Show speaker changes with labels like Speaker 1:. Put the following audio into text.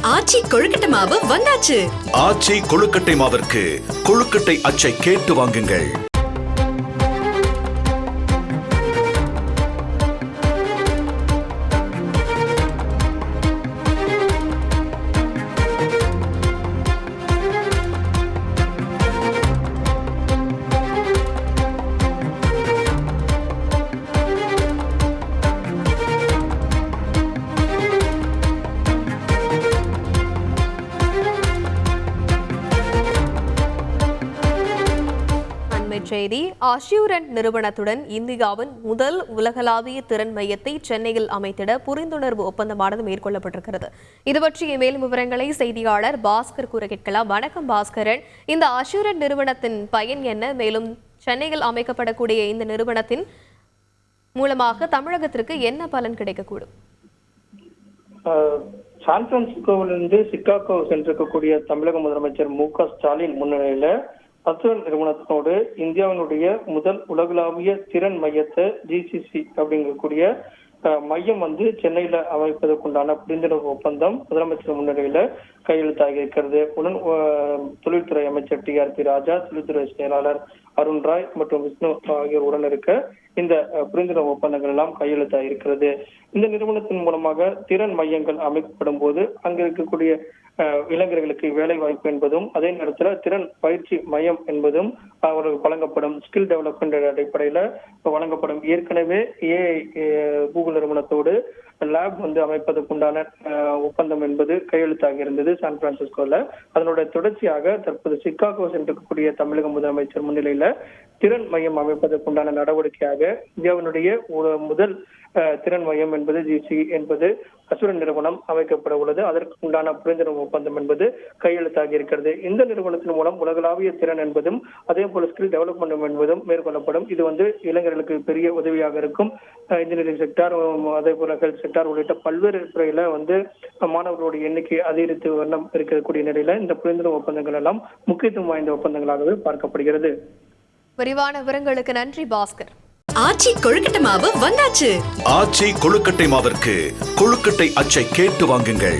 Speaker 1: ஆச்சி கொழுக்கட்டை மாவு வந்தாச்சு.
Speaker 2: ஆச்சி கொழுக்கட்டை மாவிற்கு கொழுக்கட்டை அச்சை கேட்டு வாங்குங்கள்.
Speaker 3: செய்தி அஷ்யூரண்ட் நிறுவனத்துடன் இந்தியாவின் முதல் உலகளாவிய திறன் மையத்தை சென்னையில் அமைத்திட புரிந்துணர்வு ஒப்பந்தமானது மேற்கொள்ளப்பட்டிருக்கிறது. இது பற்றிய மேலும் விவரங்களை செய்தியாளர் பாஸ்கர் கூற கேட்கலாம். வணக்கம் பாஸ்கரன், இந்த அஷ்யூரண்ட் நிறுவனத்தின் பயன் என்ன? மேலும் சென்னையில் அமைக்கப்படக்கூடிய இந்த நிறுவனத்தின் மூலமாக தமிழகத்திற்கு என்ன பலன் கிடைக்கக்கூடும்?
Speaker 4: சான் பிரான்சிஸ்கோவிலிருந்து சிகாகோ சென்றிருக்கக்கூடிய தமிழக முதலமைச்சர் மு.க. ஸ்டாலின் முன்னிலையில அஷ்யூரண்ட் நிறுவனத்தினோடு இந்தியாவினுடைய முதல் உலகளாவிய திறன் மையத்தை ஜிசிசி அப்படிங்கக்கூடிய மையம் சென்னையில அமைப்பதற்குண்டான புரிந்துணர்வு ஒப்பந்தம் முதலமைச்சர் முன்னிலையில கையெழுத்தாகி இருக்கிறது. உடன் தொழில்துறை அமைச்சர் டி.ஆர்.பி. ராஜா, தொழில்துறை செயலாளர் அருண் ராய் மற்றும் விஷ்ணு ஆகியோர் உடன் இருக்க இந்த புரிந்துணர்வு ஒப்பந்தங்கள் எல்லாம் கையெழுத்தாகி இருக்கிறது. இந்த நிறுவனத்தின் மூலமாக திறன் மையங்கள் அமைக்கப்படும் போது அங்க இருக்கக்கூடிய இளைஞர்களுக்கு வேலை வாய்ப்பு என்பதும், அதே நேரத்தில் திறன் பயிற்சி மையம் என்பதும் அவர்களுக்கு வழங்கப்படும். ஸ்கில் டெவலப்மெண்ட் அடிப்படையில வழங்கப்படும். ஏற்கனவே கூகுள் நிறுவனத்தோடு லேப் அமைப்பதற்குண்டான ஒப்பந்தம் என்பது கையெழுத்தாகி இருந்தது சான் பிரான்சிஸ்கோல. அதனுடைய தொடர்ச்சியாக தற்போது சிகாகோ சென்றிருக்கக்கூடிய தமிழக முதலமைச்சர் முன்னிலையில திறன் மையம் அமைப்பதற்குண்டான நடவடிக்கையாக இந்தியாவினுடைய முதல் திறன் மையம் என்பது ஜிசி என்பது அஷ்யூரண்ட் நிறுவனம் அமைக்கப்பட உள்ளது. அதற்கு உண்டான புரிந்துணர்வு ஒப்பந்தம் என்பது கையெழுத்தாகி இருக்கிறது. இந்த நிறுவனத்தின் மூலம் உலகளாவிய திறன் என்பதும் அதே போல ஸ்கில் டெவலப்மெண்ட் என்பதும் மேற்கொள்ளப்படும். இது இளைஞர்களுக்கு பெரிய உதவியாக இருக்கும். இன்ஜினியரிங் செக்டார், அதே போல ஹெல்த் செக்டார் உள்ளிட்ட பல்வேறு துறையில மாணவர்களுடைய எண்ணிக்கை அதிகரித்து வண்ணம் இருக்கக்கூடிய நிலையில இந்த புரிந்துணர்வு ஒப்பந்தங்கள் எல்லாம் முக்கியத்துவம் வாய்ந்த ஒப்பந்தங்களாகவே பார்க்கப்படுகிறது.
Speaker 3: விரிவான விவரங்களுக்கு நன்றி பாஸ்கர்.
Speaker 1: ஆச்சி கொழுக்கட்டை மாவு வந்தாச்சு.
Speaker 2: ஆச்சி கொழுக்கட்டை மாவிற்கு கொழுக்கட்டை அச்சை கேட்டு வாங்குங்கள்.